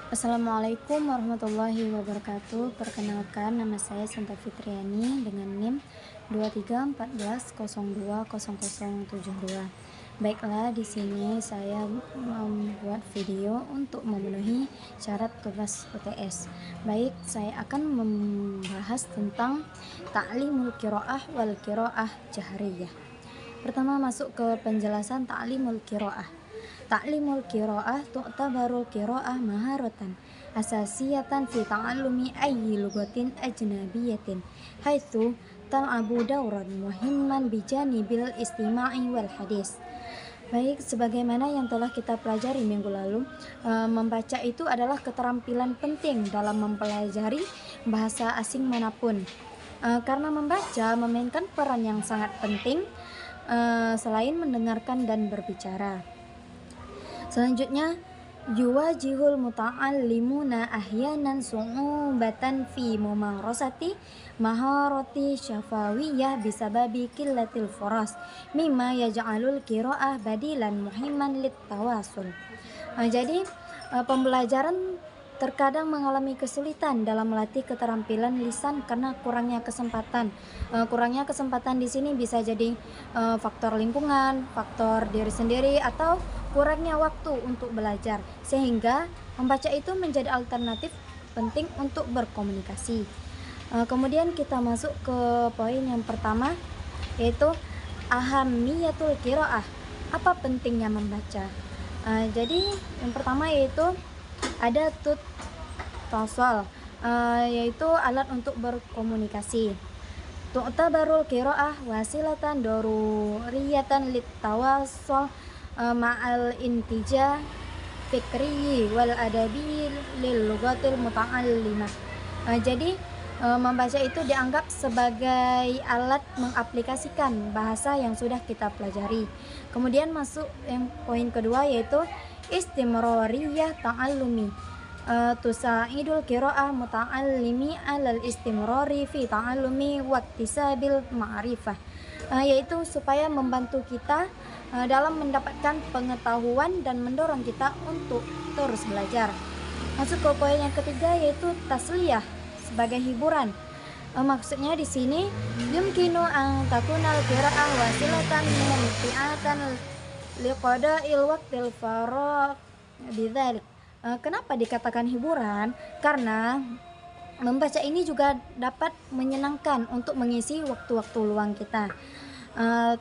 Assalamualaikum warahmatullahi wabarakatuh. Perkenalkan, nama saya Sinta Fitriani dengan NIM 2314020072. Baiklah, di sini saya membuat video untuk memenuhi syarat tugas UTS. Baik, saya akan membahas tentang ta'limul qiraah wal qiraah jahriyah. Pertama, masuk ke penjelasan ta'limul qiraah. Ta'limul qiraah tu'tabarul qiraah maharatan asasiyatan fi ta'allumi ayyi lugatin ajnabiyatin haitsu tal'abu dawran muhimman bijanibil istima'i wal hadis. Baik, sebagaimana yang telah kita pelajari minggu lalu, membaca itu adalah keterampilan penting dalam mempelajari bahasa asing manapun. Karena membaca memainkan peran yang sangat penting selain mendengarkan dan berbicara. Selanjutnya, yuwajihul muta'allimuna ahyanan su'ubatan fi mumarasati maharati syafawiyah bisababi qillatil furas mimma yaj'alul qira'ah badilan muhimman lit tawasul. Jadi pembelajaran terkadang mengalami kesulitan dalam melatih keterampilan lisan karena kurangnya kesempatan. Kurangnya kesempatan di sini bisa jadi faktor lingkungan, faktor diri sendiri, atau kurangnya waktu untuk belajar, sehingga membaca itu menjadi alternatif penting untuk berkomunikasi. Kemudian kita masuk ke poin yang pertama, yaitu ahamiyatul qiraah. Apa pentingnya membaca? Jadi yang pertama yaitu ada tasal, yaitu alat untuk berkomunikasi. Tu'tabarul qiraah wasilatan daruriyatan lit tawassul ma'al intija fikri wal adabi lil lughatil muta'allimah. Jadi membaca itu dianggap sebagai alat mengaplikasikan bahasa yang sudah kita pelajari. Kemudian masuk yang poin kedua, yaitu istimrariyah ta'allumi. Tusa'idul qiraah muta'allimi alal istimrari fi ta'allumi waktisabil ma'rifah, yaitu supaya membantu kita dalam mendapatkan pengetahuan dan mendorong kita untuk terus belajar. Masuk ke poin yang ketiga, yaitu tasliyah sebagai hiburan. Maksudnya di sini yumkinu an takunal qiraah wasilatan mumti'atan liqada'il waqtil faragh bidzalik. Kenapa dikatakan hiburan? Karena membaca ini juga dapat menyenangkan untuk mengisi waktu-waktu luang kita.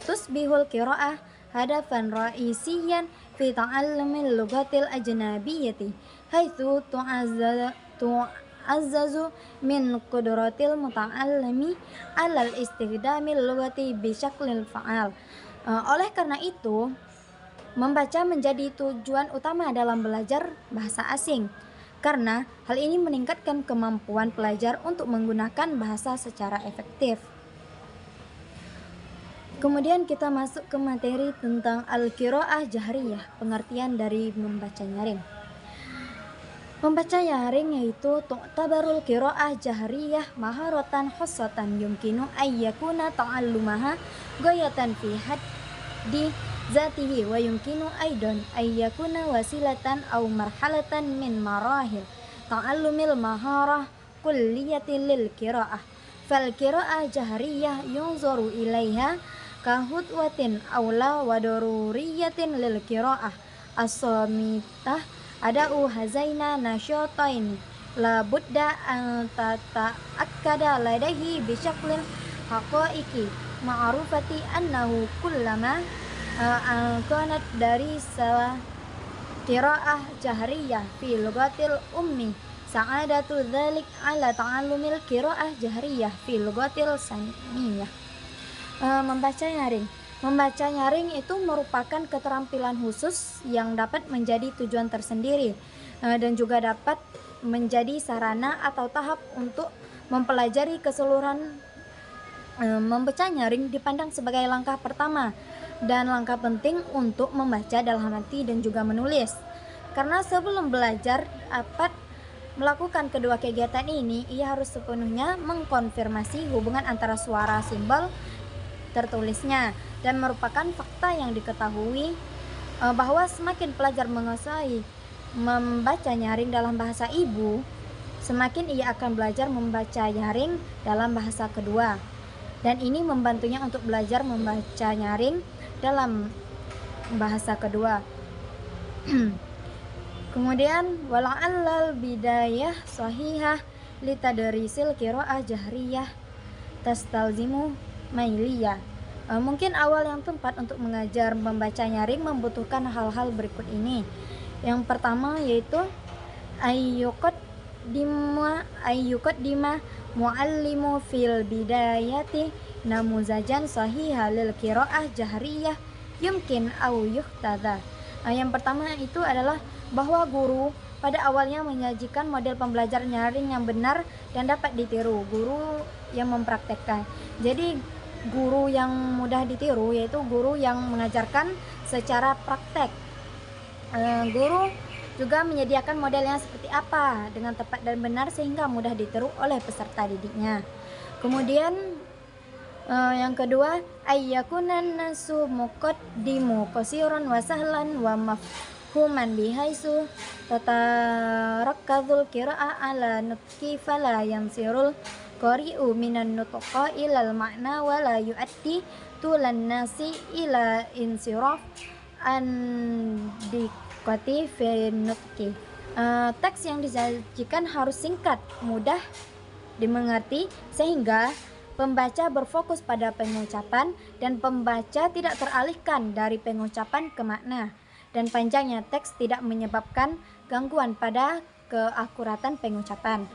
Tusbihul qiraah hadafan ra'isiyan fi ta'allumil lughatil ajnabiyyati haitsu tu'azzazu min qudratil muta'allimi alal istighdamil lughati bisyaklil fa'al. Oleh karena itu, membaca menjadi tujuan utama dalam belajar bahasa asing, karena hal ini meningkatkan kemampuan pelajar untuk menggunakan bahasa secara efektif. Kemudian kita masuk ke materi tentang al-qiraah jahriyah, pengertian dari membaca nyaring. Membaca nyaring yaitu tu'tabarul qiraah jahriyah maharatan khassatan yumkinu ayyakuna ta'allumaha ghayatan fi haddi zatihi wa yumkinu aidan ayyakuna wasilatan aw marhalatan min marahil ta'allumil maharah kulliyatin lil qiraah. Fal qiraah jahriyah yunzaru ilaiha kahutwatin awla wa daruriyatin lil qiraah as-samitah ada'u hazaina nasyataini la budda an tata'akkada ladaihi bisyaklin haqa'iqi ma'rufati annahu kullama kanat dari salah qiraah jahriyah fi lughatil ummi sa'adatu dzalik ala ta'allumil qiraah jahriyah fi lughatil saniyah. Membaca nyaring itu merupakan keterampilan khusus yang dapat menjadi tujuan tersendiri dan juga dapat menjadi sarana atau tahap untuk mempelajari keseluruhan. Membaca nyaring dipandang sebagai langkah pertama dan langkah penting untuk membaca dalam hati dan juga menulis. Karena sebelum belajar dapat melakukan kedua kegiatan ini, ia harus sepenuhnya mengkonfirmasi hubungan antara suara simbol tertulisnya, dan merupakan fakta yang diketahui bahwa semakin pelajar menguasai membaca nyaring dalam bahasa ibu, semakin ia akan belajar membaca nyaring dalam bahasa kedua. Dan ini membantunya untuk belajar membaca nyaring dalam bahasa kedua. Kemudian wala'allal bidayah sahihah litadrisil qiraah jahriyah tastalzimu mailiyah. Mungkin awal yang tepat untuk mengajar membaca nyaring membutuhkan hal-hal berikut ini. Yang pertama yaitu ayyuqaddima muallimu fil bidayati namuzajan sahihah lil qiraah jahriyah yumkin au yuhtada. Yang pertama itu adalah bahwa guru pada awalnya menyajikan model pembelajaran nyaring yang benar dan dapat ditiru. Guru yang mempraktekkan. Jadi guru yang mudah ditiru yaitu guru yang mengajarkan secara praktek. Guru juga menyediakan modelnya seperti apa dengan tepat dan benar sehingga mudah ditiru oleh peserta didiknya. Kemudian yang kedua, ayyakunan nasu muqaddimu qasiran wa sahlan wa mafhuman bihaisu tatarakkadzul qira'ah ala nutqi fala yansirul qari'u minan nutqa ilal makna wa la yu'addi tulan nasi ila insiraf an diqati fi nutqi. Teks yang disajikan harus singkat, mudah dimengerti sehingga pembaca berfokus pada pengucapan dan pembaca tidak teralihkan dari pengucapan ke makna, dan panjangnya teks tidak menyebabkan gangguan pada keakuratan pengucapan.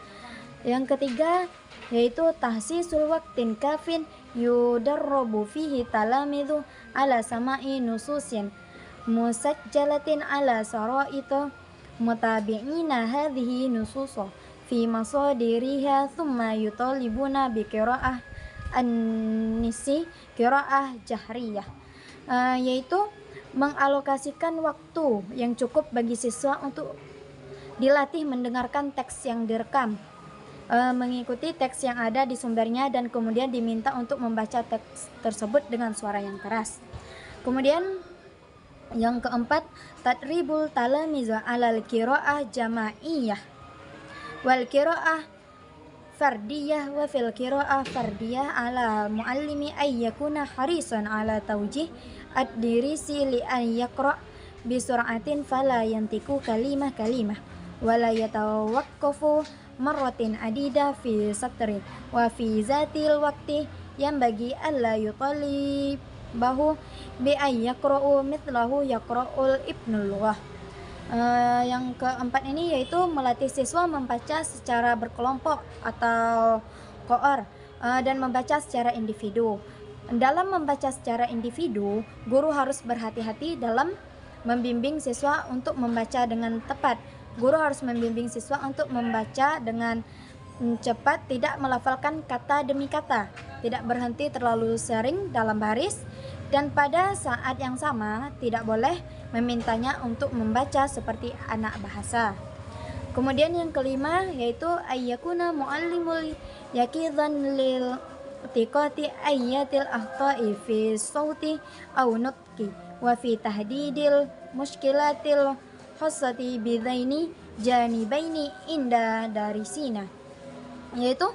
Yang ketiga yaitu tahsisul waqtin kafin yudarrabu fihi talamidu ala sama'i nususin musajjalatin ala sara'ita mutabi'ina hadhihi nususo fi masadiriha thumma yutalibuna bi qira'ah an-nisi qira'ah jahriyah, yaitu mengalokasikan waktu yang cukup bagi siswa untuk dilatih mendengarkan teks yang direkam, mengikuti teks yang ada di sumbernya dan kemudian diminta untuk membaca teks tersebut dengan suara yang keras. Kemudian yang keempat, tadribul talamiza alal qiraah jamaiyah wal qiraah fardiyah wa fil qiraah fardiyah ala muallimi ay yakuna harisan ala tawjih ad-dirisi li an yaqra bi sur'atin fala yantiku kalimah wala yatawaqqafu marratin adida fi satri wa fi zatil waqti yang bagi alla yutalibahu bi ay yaqra'u mithlahu yaqra'ul ibnul lughah. Yang keempat ini yaitu melatih siswa membaca secara berkelompok atau koor dan membaca secara individu. Dalam membaca secara individu, guru harus berhati-hati dalam membimbing siswa untuk membaca dengan tepat. Guru harus membimbing siswa untuk membaca dengan cepat, tidak melafalkan kata demi kata, tidak berhenti terlalu sering dalam baris, dan pada saat yang sama tidak boleh memintanya untuk membaca seperti anak bahasa. Kemudian yang kelima yaitu ayyakuna muallimul yaqidan lil tiqati ayyatil ahta'i fi sauti aw nutqi wa fi tahdidil mushkilatil khassati bidaini janibaini inda darisina, yaitu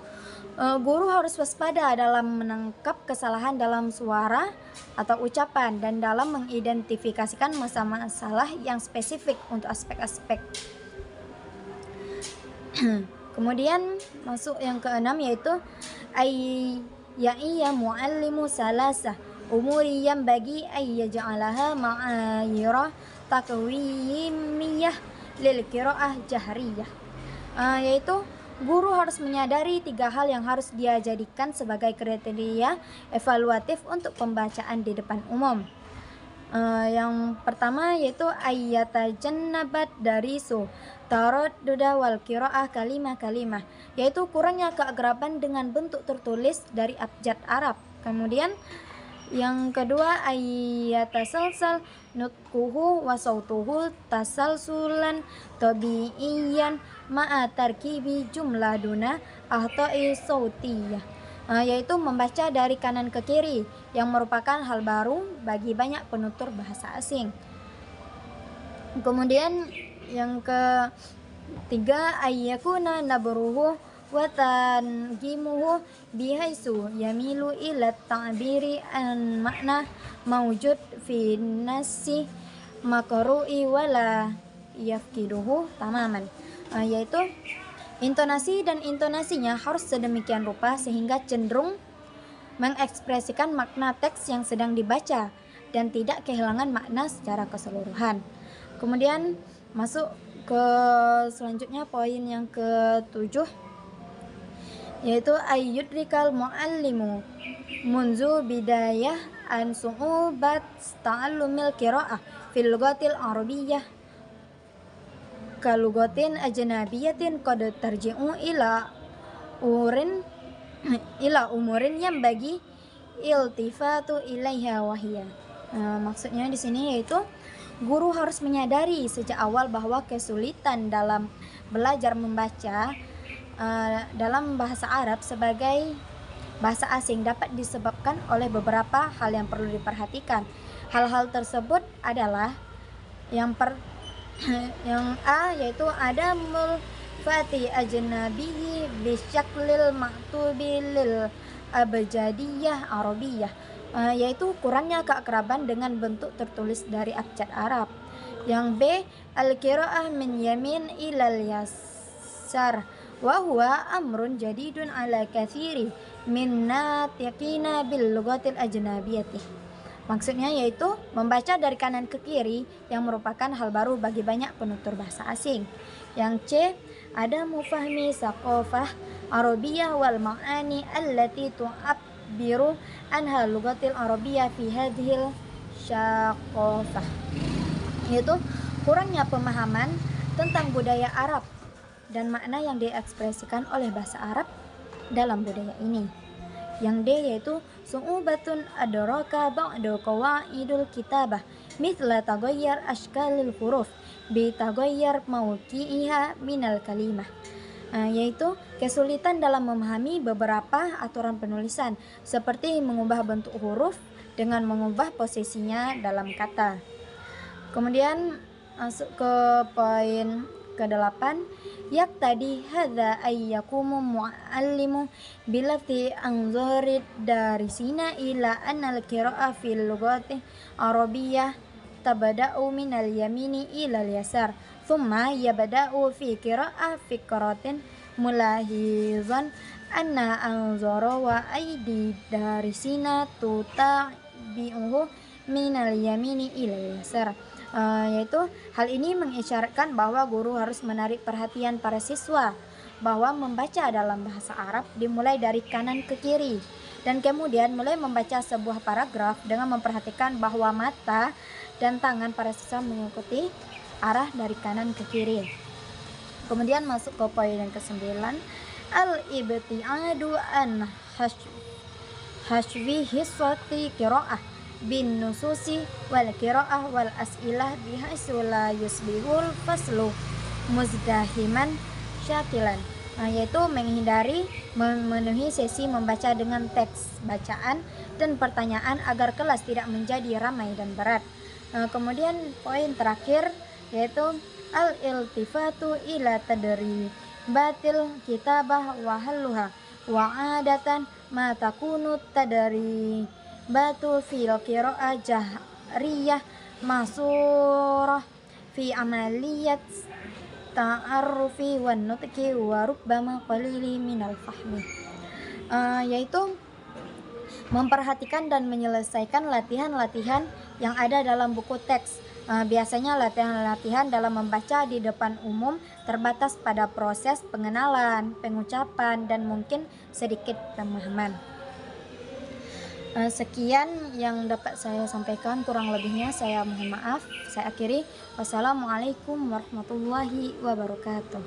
guru harus waspada dalam menangkap kesalahan dalam suara atau ucapan dan dalam mengidentifikasikan masalah-masalah yang spesifik untuk aspek-aspek. Kemudian masuk yang keenam yaitu ayya muallimu salasah umuri yang bagi ayyaj'alaha ma'ayira takwimiyah lil qiraah jahriyah, yaitu guru harus menyadari 3 hal yang harus dia jadikan sebagai kriteria evaluatif untuk pembacaan di depan umum. Yang pertama yaitu ayyatajannabat darisu taradduda wal qiraah kalimah, yaitu kurangnya keakraban dengan bentuk tertulis dari abjad Arab. Kemudian yang kedua ayyatasalsal nutquhu wa sautuhu tasalsulan tabi'iyan ma'a tarkibi jumlah duna ahta'i sautiyah, yaitu membaca dari kanan ke kiri yang merupakan hal baru bagi banyak penutur bahasa asing. Kemudian yang ketiga ayyakuna nabruhu wa tangimuhu bihaisu yamilu ila ta'biri an makna mawjud fi nasi maqru'i wala yafkiduhu tamaman, yaitu intonasi dan intonasinya harus sedemikian rupa sehingga cenderung mengekspresikan makna teks yang sedang dibaca dan tidak kehilangan makna secara keseluruhan. Kemudian masuk ke selanjutnya poin yang ketujuh, yaitu ayyudrikal muallimu munzu bidayah an su'ubat ta'allumil qira'ah fil lughatil arabiyyah kalugatin ajnabiyatin qad tarji'u ila umurin yang bagi iltifatu ilaiha wahiyah. Maksudnya di sini yaitu guru harus menyadari sejak awal bahwa kesulitan dalam belajar membaca dalam bahasa Arab sebagai bahasa asing dapat disebabkan oleh beberapa hal yang perlu diperhatikan. Hal-hal tersebut adalah yang A, yaitu adamul fati ajnabihi bisyaklil maktubi lil abjadiyah arabiyah, yaitu kurangnya keakraban dengan bentuk tertulis dari abjad Arab. Yang B, al-qiraah min yamin ilal yasar wa huwa amrun jadidun ala katsiri min natiqina bil lughatil ajnabiyati. Maksudnya yaitu membaca dari kanan ke kiri yang merupakan hal baru bagi banyak penutur bahasa asing. Yang C, ada mufahmi saqafah arabiyah wal ma'ani allati tu'abbiru anha lughatil arabiyyah fi hadhil syaqafah, yaitu kurangnya pemahaman tentang budaya Arab dan makna yang diekspresikan oleh bahasa Arab dalam budaya ini. Yang D, yaitu su'ubatun adraka ba'du qawaidul kitabah mithla taghayyar ashkalil huruf bi taghayyar mawqi'iha minal kalimah, yaitu kesulitan dalam memahami beberapa aturan penulisan seperti mengubah bentuk huruf dengan mengubah posisinya dalam kata. Kemudian masuk ke poin ke-8, yaktadi hadza ayyakumu muallimu bilafti anzarid darisina ila annal qira'ah fil lughati arabiyyah tabada'u minal yamini ilal yasar thumma yabda'u fi qira'ah fikratin mulahizan anna anzara wa aidi darisina tutabi'uhu minal yamini ilal yasar, yaitu hal ini mengisyaratkan bahwa guru harus menarik perhatian para siswa bahwa membaca dalam bahasa Arab dimulai dari kanan ke kiri dan kemudian mulai membaca sebuah paragraf dengan memperhatikan bahwa mata dan tangan para siswa mengikuti arah dari kanan ke kiri. Kemudian masuk ke poin yang ke-9, al-ibti'adu an hashwi hiswati qira'ah bin nususi wal qiraah wal as'ilah bihaisu la yusbihul faslu muzdahiman syakilan, yaitu menghindari memenuhi sesi membaca dengan teks bacaan dan pertanyaan agar kelas tidak menjadi ramai dan berat. Kemudian poin terakhir yaitu al-iltifatu ila tadri batil kitabah wa halluha wa adatan ma takunu tadri batu fil qira'ah jahriyah masurah fi amaliyat ta'arrufi wan nutqi wa rubbama qalili minal fahmi, yaitu memperhatikan dan menyelesaikan latihan-latihan yang ada dalam buku teks. Biasanya latihan-latihan dalam membaca di depan umum terbatas pada proses pengenalan, pengucapan, dan mungkin sedikit pemahaman. Sekian yang dapat saya sampaikan, kurang lebihnya saya mohon maaf. Saya akhiri. Wassalamualaikum warahmatullahi wabarakatuh.